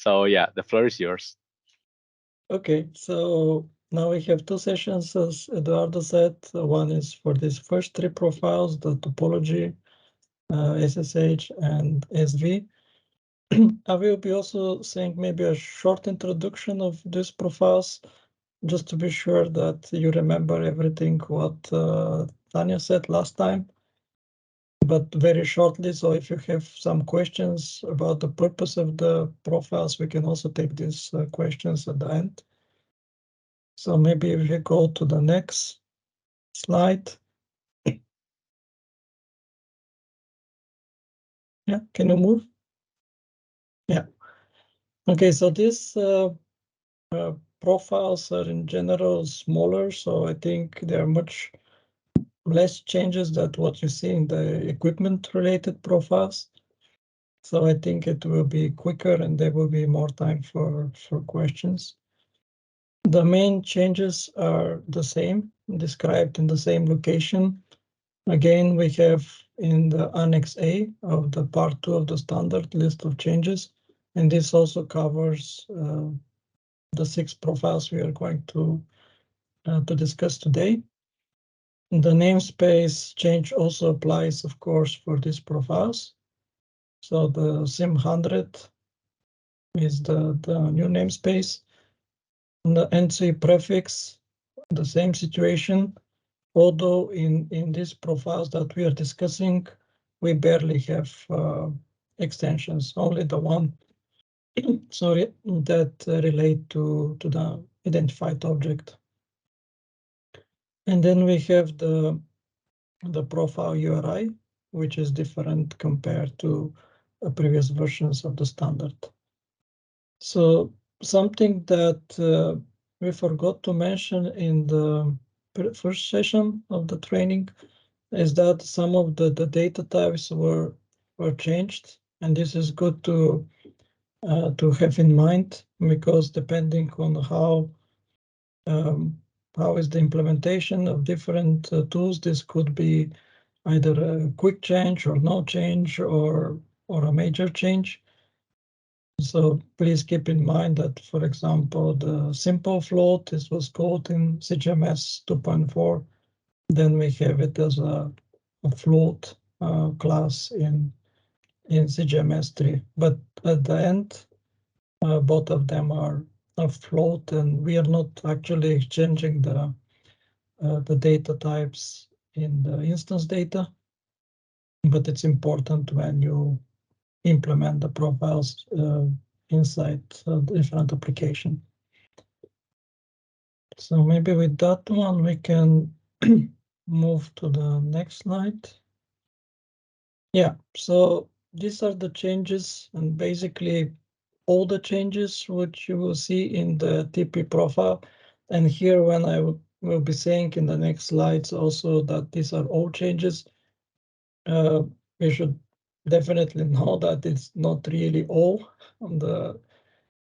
So yeah, the floor is yours. Okay, so now we have two sessions, as Eduardo said. One is for these first three profiles, the topology, SSH, and SV. I will be also saying maybe a short introduction of these profiles, just to be sure that you remember everything what Tanya said last time, but very shortly. So if you have some questions about the purpose of the profiles, we can also take these questions at the end. So maybe if we go to the next slide. Yeah, can you move? Yeah. Okay, so these profiles are in general smaller, so I think there are much less changes than what you see in the equipment-related profiles. So I think it will be quicker and there will be more time for questions. The main changes are the same, described in the same location. Again, we have in the Annex A of the Part 2 of the standard list of changes, and this also covers the 6 profiles we are going to discuss today. The namespace change also applies, of course, for these profiles. So the SIM100 is the new namespace. And the ENTSO-E prefix, the same situation, although in these profiles that we are discussing, we barely have extensions, only the one, sorry, that relate to the identified object. And then we have the profile URI, which is different compared to previous versions of the standard. So something that we forgot to mention in the first session of the training is that some of the data types were changed, and this is good to have in mind, because depending on how is the implementation of different tools, this could be either a quick change or no change or a major change. So please keep in mind that, for example, the simple float, this was called in CGMES 2.4. Then we have it as a float class in CGMES 3. But at the end, both of them are a float, and we are not actually exchanging the data types in the instance data. But it's important when you implement the profiles inside different application. So maybe with that one, we can move to the next slide. Yeah, so these are the changes, and basically all the changes which you will see in the TP profile. And here, when I will be saying in the next slides also that these are all changes, we should definitely know that it's not really all.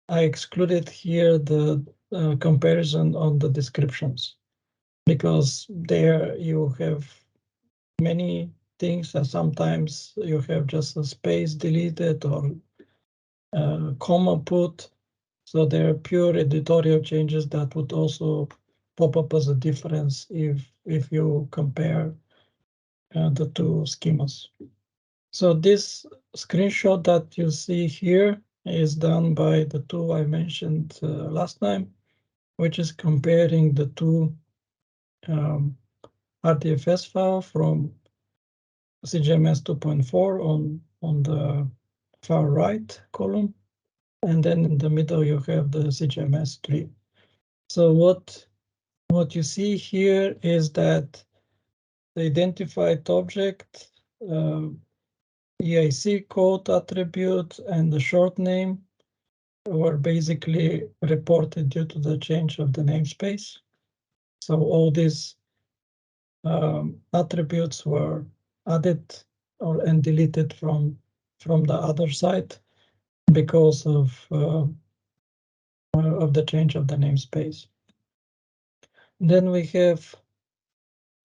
I excluded here the comparison on the descriptions, because there you have many things, and sometimes you have just a space deleted or comma put. So there are pure editorial changes that would also pop up as a difference if you compare the two schemas. So this screenshot that you see here is done by the tool I mentioned last time, which is comparing the two RTFS file from CGMES 2.4 on the far right column, and then in the middle you have the CGMES 3. So what you see here is that the identified object, EIC code attribute, and the short name were basically reported due to the change of the namespace. So all these attributes were added and deleted from the other side because of the change of the namespace. Then we have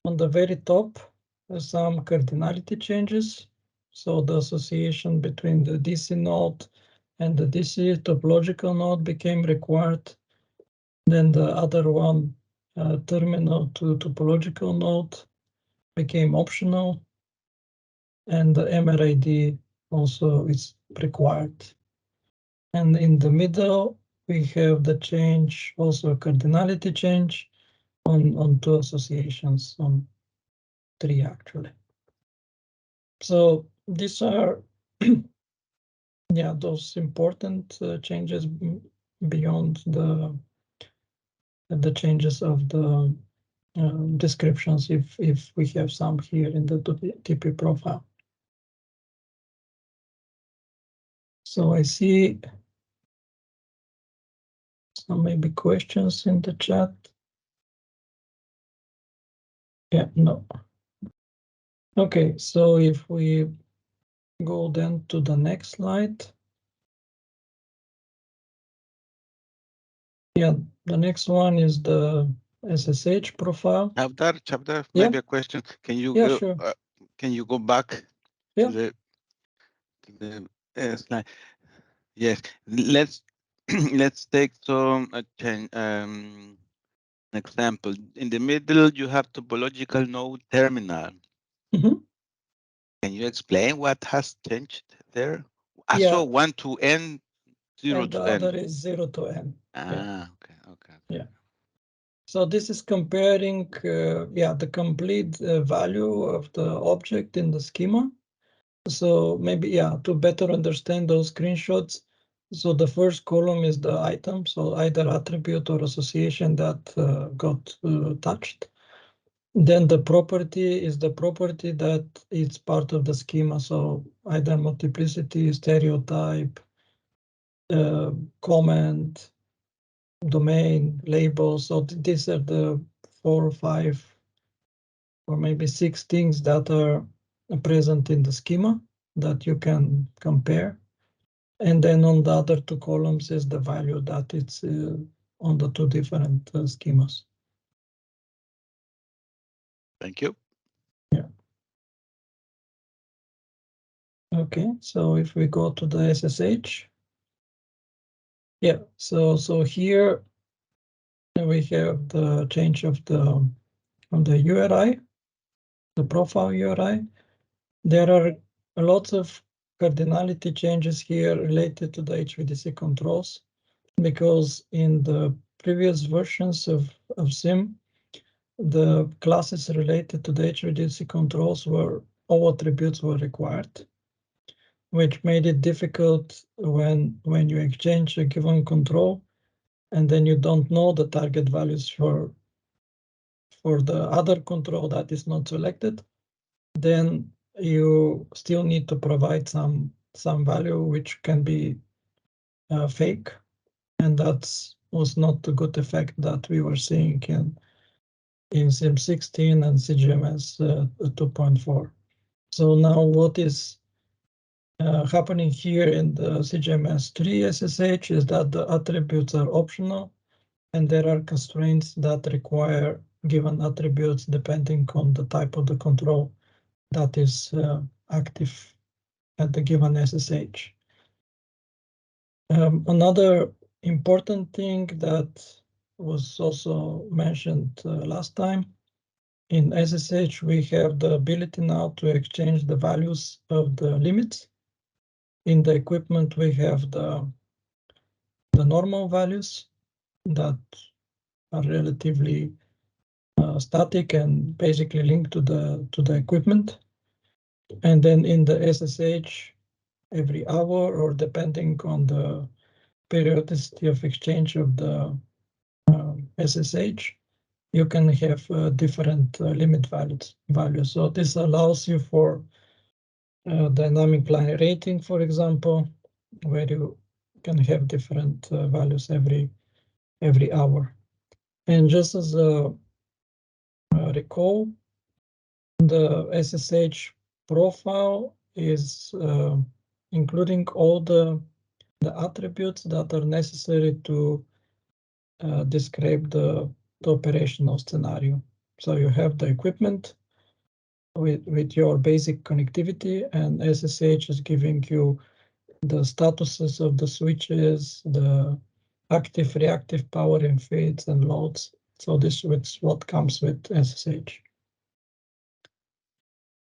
on the very top some cardinality changes. So the association between the DC node and the DC topological node became required. Then the other one, terminal to topological node, became optional, and the MRID also is required. And in the middle, we have the change, also a cardinality change on two associations, on three actually. So these are yeah, those important changes beyond the changes of the descriptions, if we have some here in the TP profile. So I see some maybe questions in the chat. Yeah, no. Okay, so if we go then to the next slide. Yeah, the next one is the SSH profile. Chavdar, Yeah. maybe a question. Can you Yeah, go? sure. Can you go back Yeah. to the slide? Yes. Let's let's take some an example. In the middle, you have topological node terminal. Mm-hmm. Can you explain what has changed there? I Yeah. saw 1 to n, 0 And to the n. other is 0 to n. Ah, okay, okay. Yeah. So this is comparing, the complete value of the object in the schema. So maybe, to better understand those screenshots. So the first column is the item, so either attribute or association that got touched. Then the property is the property that is part of the schema, so either multiplicity, stereotype, comment, domain, label. So these are the 4 or 5 or maybe 6 things that are present in the schema that you can compare. And then on the other 2 columns is the value that it's on the 2 different schemas. Thank you. Yeah. Okay, so if we go to the SSH. Yeah, so here we have the change of the URI, the profile URI. There are lots of cardinality changes here related to the HVDC controls, because in the previous versions of SIM, the classes related to the HVDC controls all attributes were required, which made it difficult when you exchange a given control and then you don't know the target values for the other control that is not selected, then you still need to provide some value which can be fake, and that was not a good effect that we were seeing in SIM 16 and CGMES 2.4. So now what is happening here in the CGMES 3 SSH is that the attributes are optional, and there are constraints that require given attributes depending on the type of the control that is active at the given SSH. Another important thing that was also mentioned last time, in SSH we have the ability now to exchange the values of the limits. In the equipment we have the normal values that are relatively static and basically linked to the equipment. And then in the SSH, every hour, or depending on the periodicity of exchange of the SSH, you can have different limit values. So this allows you for dynamic line rating, for example, where you can have different values every hour. And just as a recall, the SSH profile is including all the attributes that are necessary to describe the operational scenario. So you have the equipment with your basic connectivity, and SSH is giving you the statuses of the switches, the active, reactive power in feeds and loads. So this is what comes with SSH.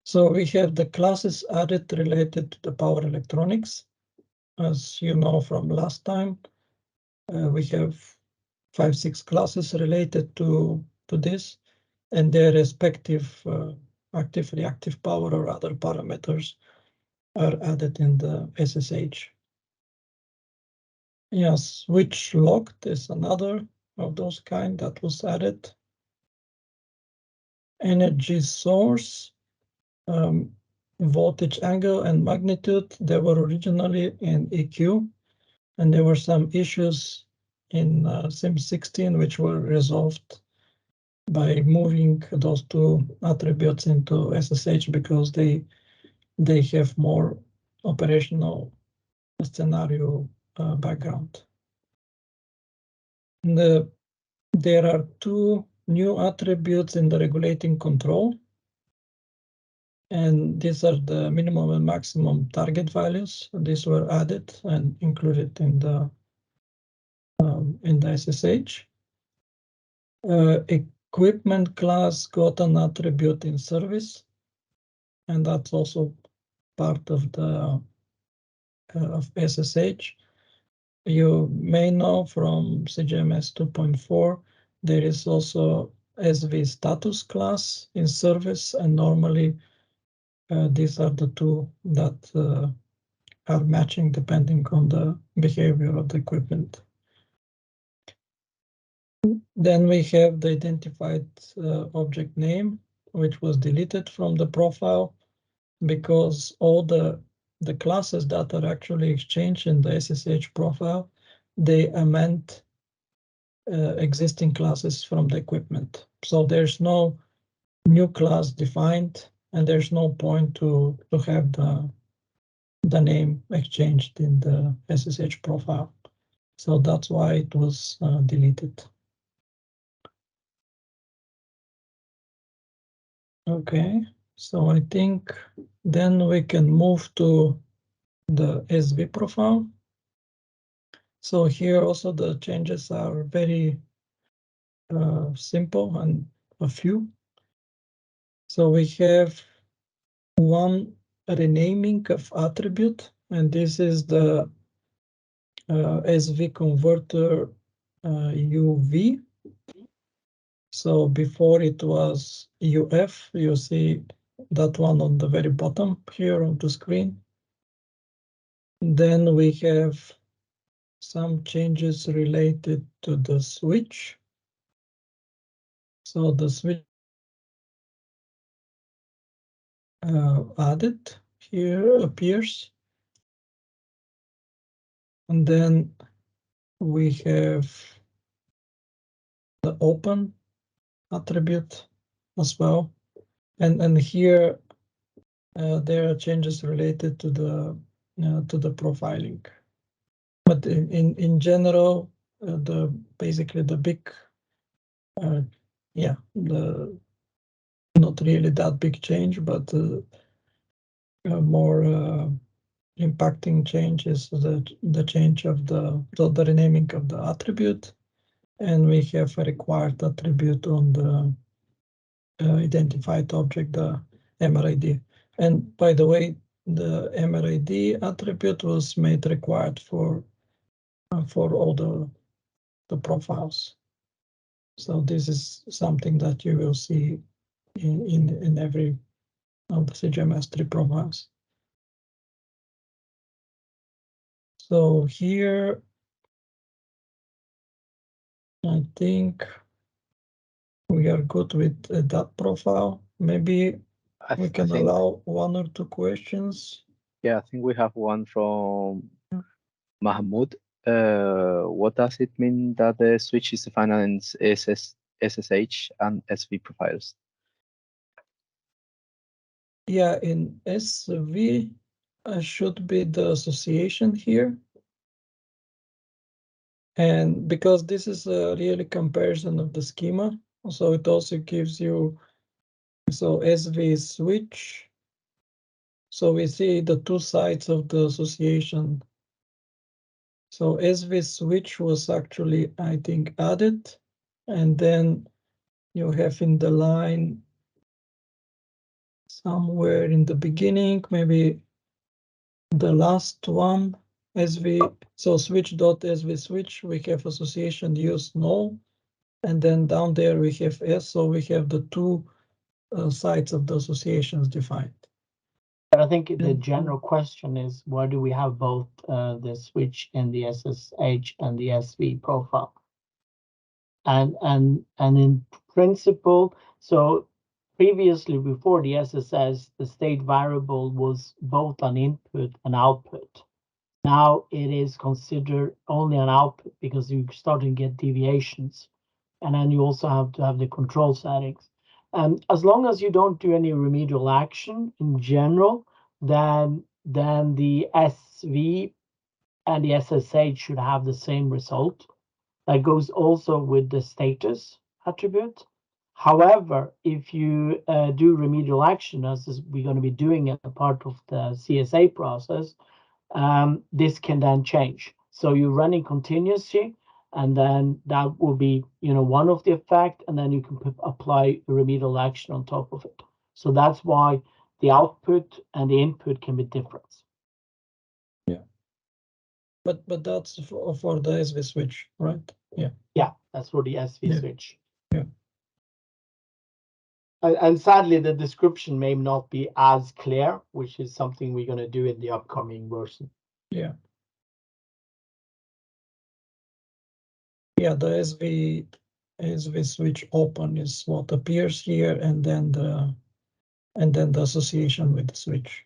So we have the classes added related to the power electronics. As you know from last time, we have 5-6 classes related to this, and their respective active, reactive power or other parameters are added in the SSH. Yes, switch locked is another of those kind that was added. Energy source, voltage angle and magnitude, they were originally in EQ, and there were some issues in SIM16 which were resolved by moving those two attributes into SSH because they have more operational scenario background. There are two new attributes in the regulating control, and these are the minimum and maximum target values. These were added and included in the SSH. Equipment class got an attribute in service, and that's also part of the of SSH. You may know from CGMES 2.4, there is also SV status class in service, and normally these are the two that are matching depending on the behavior of the equipment. Then we have the identified object name, which was deleted from the profile because all the classes that are actually exchanged in the SSH profile, they amend existing classes from the equipment. So there's no new class defined, and there's no point to have the name exchanged in the SSH profile. So that's why it was deleted. Okay, so I think then we can move to the SV profile. So here also the changes are very simple and a few. So we have one renaming of attribute, and this is the SV converter UV. So before it was UF, you see that one on the very bottom here on the screen. Then we have some changes related to the switch. So the switch added here appears. And then we have the open attribute as well. And here there are changes related to the profiling. But in general, basically the big, yeah, the not really that big change, but more impacting change is the change of the renaming of the attribute, and we have a required attribute on the identified object, the MRID. And by the way, the MRID attribute was made required for all the profiles. So this is something that you will see in every of the CGMES 3 profiles. So here, I think we are good with that profile. Maybe we can allow one or two questions. Yeah, I think we have one from Mahmoud. What does it mean that the switch is defined as SSH and SV profiles? Yeah, in SV should be the association here. And because this is a really comparison of the schema, so it also gives you, so SV switch. So we see the two sides of the association. So SV switch was actually, I think, added, and then you have in the line somewhere in the beginning, maybe the last one, SV, so switch.sv switch, we have association use null, and then down there we have S, so we have the two sides of the associations defined. But I think the general question is, why do we have both the switch and the SSH and the SV profile? And in principle, so previously before the SSS, the state variable was both an input and output. Now it is considered only an output because you start to get deviations, and then you also have to have the control settings. And as long as you don't do any remedial action in general, then the SV and the SSH should have the same result. That goes also with the status attribute. However, if you do remedial action, as we're going to be doing as a part of the CSA process, this can then change. So you're running continuously, and then that will be, one of the effect, and then you can apply remedial action on top of it. So that's why the output and the input can be different. Yeah. But that's for the SV switch, right? Yeah. Yeah, that's for the SV Yeah. switch. Yeah. And sadly, the description may not be as clear, which is something we're going to do in the upcoming version. Yeah. Yeah, the SV switch open is what appears here, and then the association with the switch.